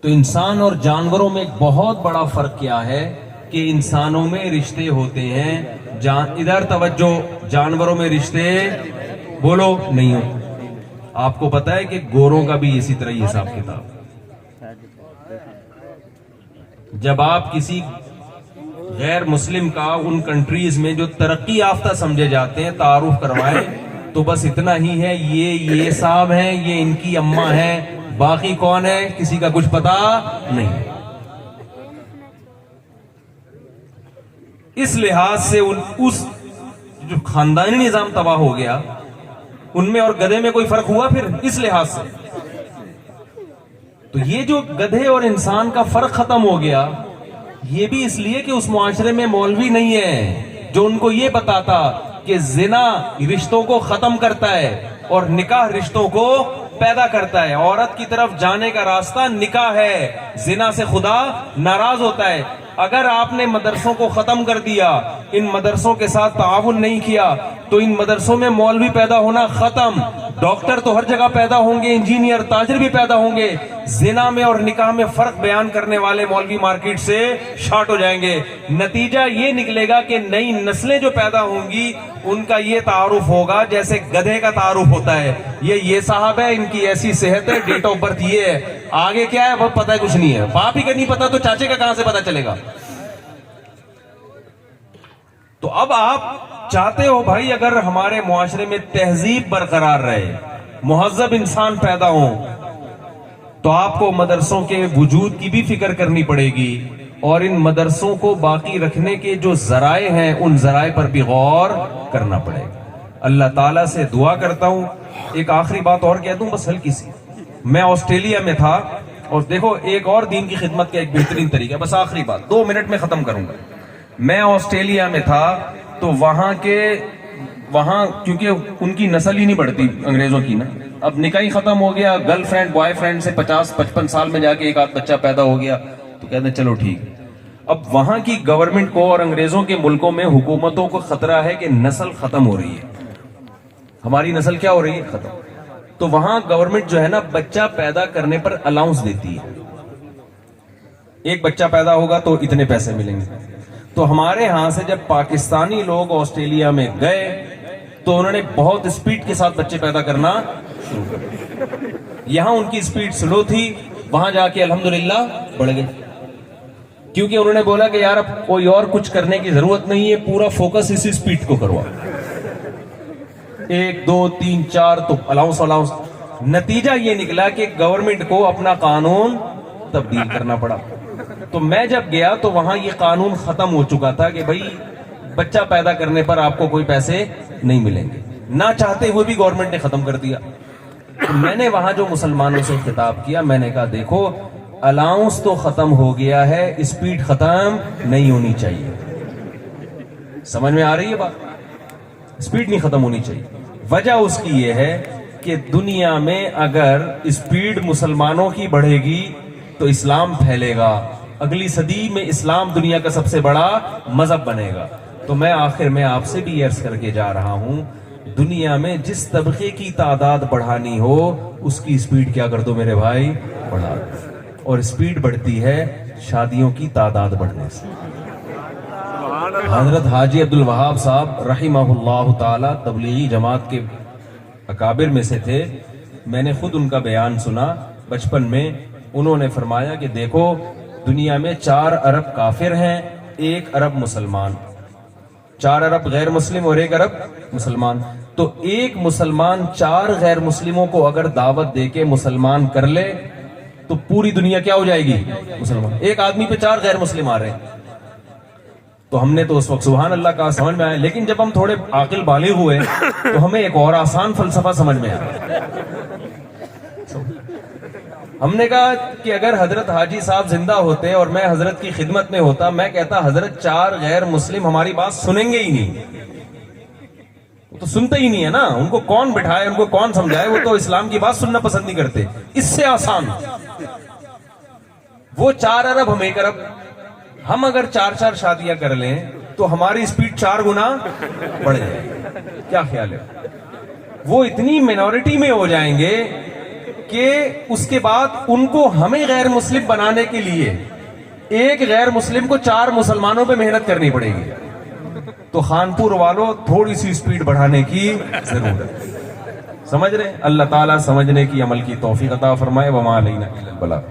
تو انسان اور جانوروں میں ایک بہت بڑا فرق کیا ہے کہ انسانوں میں رشتے ہوتے ہیں، ادھر توجہ، جانوروں میں رشتے بولو نہیں ہوتے۔ آپ کو پتا ہے کہ گوروں کا بھی اسی طرح ہی حساب کتاب، جب آپ کسی غیر مسلم کا ان کنٹریز میں جو ترقی یافتہ سمجھے جاتے ہیں تعارف کروائیں تو بس اتنا ہی ہے، یہ صاحب ہیں، یہ ان کی اماں ہیں، باقی کون ہے کسی کا کچھ پتا نہیں۔ اس لحاظ سے اس جو خاندانی نظام تباہ ہو گیا ان میں اور گدھے میں کوئی فرق ہوا پھر اس لحاظ سے؟ تو یہ جو گدھے اور انسان کا فرق ختم ہو گیا، یہ بھی اس لیے کہ اس معاشرے میں مولوی نہیں ہے جو ان کو یہ بتاتا کہ زنا رشتوں کو ختم کرتا ہے اور نکاح رشتوں کو پیدا کرتا ہے۔ عورت کی طرف جانے کا راستہ نکاح ہے، زنا سے خدا ناراض ہوتا ہے۔ اگر آپ نے مدرسوں کو ختم کر دیا، ان مدرسوں کے ساتھ تعاون نہیں کیا تو ان مدرسوں میں مولوی پیدا ہونا ختم، ڈاکٹر تو ہر جگہ پیدا ہوں گے، انجینئر تاجر بھی پیدا ہوں گے، زنا میں اور نکاح میں فرق بیان کرنے والے مولوی مارکیٹ سے شارٹ ہو جائیں گے۔ نتیجہ یہ نکلے گا کہ نئی نسلیں جو پیدا ہوں گی ان کا یہ تعارف ہوگا جیسے گدھے کا تعارف ہوتا ہے، یہ صاحب ہے، ان کی ایسی صحت ہے، ڈیٹ آف برتھ یہ ہے، آگے کیا ہے وہ پتہ کچھ نہیں ہے۔ باپ ہی کا نہیں پتا تو چاچے کا کہاں سے پتا چلے گا؟ تو اب آپ چاہتے ہو بھائی اگر ہمارے معاشرے میں تہذیب برقرار رہے، مہذب انسان پیدا ہوں، تو آپ کو مدرسوں کے وجود کی بھی فکر کرنی پڑے گی اور ان مدرسوں کو باقی رکھنے کے جو ذرائع ہیں ان ذرائع پر بھی غور کرنا پڑے گا۔ اللہ تعالیٰ سے دعا کرتا ہوں۔ ایک آخری بات اور کہہ دوں بس ہلکی سی، میں آسٹریلیا میں تھا اور دیکھو ایک اور دین کی خدمت کا ایک بہترین طریقہ، بس آخری بات 2 منٹ میں ختم کروں گا۔ میں آسٹریلیا میں تھا تو وہاں کیونکہ ان کی نسل ہی نہیں بڑھتی انگریزوں کی نا، اب نکاح ختم ہو گیا، گرل فرینڈ بوائے فرینڈ سے 50-55 سال میں جا کے ایک آدھ بچہ پیدا ہو گیا تو کہتے ہیں چلو ٹھیک۔ اب وہاں کی گورنمنٹ کو اور انگریزوں کے ملکوں میں حکومتوں کو خطرہ ہے کہ نسل ختم ہو رہی ہے، ہماری نسل کیا ہو رہی ہے؟ ختم۔ تو وہاں گورنمنٹ جو ہے نا بچہ پیدا کرنے پر الاؤنس دیتی ہے، ایک بچہ پیدا ہوگا تو اتنے پیسے ملیں گے۔ تو ہمارے ہاں سے جب پاکستانی لوگ آسٹریلیا میں گئے تو انہوں نے بہت سپیڈ کے ساتھ بچے پیدا کرنا شروع کر دیا۔ یہاں ان کی سپیڈ سلو تھی، وہاں جا کے الحمدللہ بڑھ گئے، کیونکہ انہوں نے بولا کہ یار اب کوئی اور کچھ کرنے کی ضرورت نہیں ہے، پورا فوکس اسی سپیڈ کو کروا، 1 2 3 4 تو الاؤنس۔ نتیجہ یہ نکلا کہ گورنمنٹ کو اپنا قانون تبدیل کرنا پڑا۔ تو میں جب گیا تو وہاں یہ قانون ختم ہو چکا تھا کہ بھئی بچہ پیدا کرنے پر آپ کو کوئی پیسے نہیں ملیں گے، نہ چاہتے ہوئے بھی گورنمنٹ نے ختم کر دیا۔ تو میں نے وہاں جو مسلمانوں سے خطاب کیا، میں نے کہا دیکھو الاؤنس تو ختم ہو گیا ہے، اسپیڈ ختم نہیں ہونی چاہیے۔ سمجھ میں آ رہی ہے بات؟ اسپیڈ نہیں ختم ہونی چاہیے۔ وجہ اس کی یہ ہے کہ دنیا میں اگر اسپیڈ مسلمانوں کی بڑھے گی تو اسلام پھیلے گا، اگلی صدی میں اسلام دنیا کا سب سے بڑا مذہب بنے گا۔ تو میں آخر میں آپ سے بھی عرض کر کے جا رہا ہوں، دنیا میں جس طبقے کی تعداد بڑھانی ہو اس کی اسپیڈ کیا کر دو میرے بھائی، بڑھا دو۔ اور اسپیڈ بڑھتی ہے شادیوں کی تعداد بڑھنے سے۔ حضرت حاجی عبدالوہاب صاحب رحمہ اللہ تعالی تبلیغی جماعت کے اکابر میں سے تھے، میں نے خود ان کا بیان سنا بچپن میں۔ انہوں نے فرمایا کہ دیکھو دنیا میں 4 ارب کافر ہیں، 1 ارب مسلمان، 4 ارب غیر مسلم اور 1 ارب مسلمان۔ تو 1 مسلمان 4 غیر مسلموں کو اگر دعوت دے کے مسلمان کر لے تو پوری دنیا کیا ہو جائے گی؟ مسلمان۔ 1 آدمی پہ 4 غیر مسلم آ رہے ہیں۔ تو ہم نے تو اس وقت سبحان اللہ کا سمجھ میں آیا، لیکن جب ہم تھوڑے عاقل بالغ ہوئے تو ہمیں ایک اور آسان فلسفہ سمجھ میں آیا۔ ہم نے کہا کہ اگر حضرت حاجی صاحب زندہ ہوتے اور میں حضرت کی خدمت میں ہوتا، میں کہتا حضرت 4 غیر مسلم ہماری بات سنیں گے ہی نہیں، وہ تو سنتے ہی نہیں ہے نا، ان کو کون بٹھائے، ان کو کون سمجھائے، وہ تو اسلام کی بات سننا پسند نہیں کرتے۔ اس سے آسان وہ 4 ارب ہم 1 ارب، ہم اگر 4 شادیاں کر لیں تو ہماری سپیڈ 4 گنا بڑھ جائے۔ کیا خیال ہے؟ وہ اتنی مینورٹی میں ہو جائیں گے کہ اس کے بعد ان کو ہمیں غیر مسلم بنانے کے لیے ایک غیر مسلم کو 4 مسلمانوں پہ محنت کرنی پڑے گی. تو خانپور والوں تھوڑی سی سپیڈ بڑھانے کی ضرورت ہے. سمجھ رہے ہیں؟ اللہ تعالیٰ سمجھنے کی عمل کی توفیق عطا فرمائے. وما علینا الا البلاغ.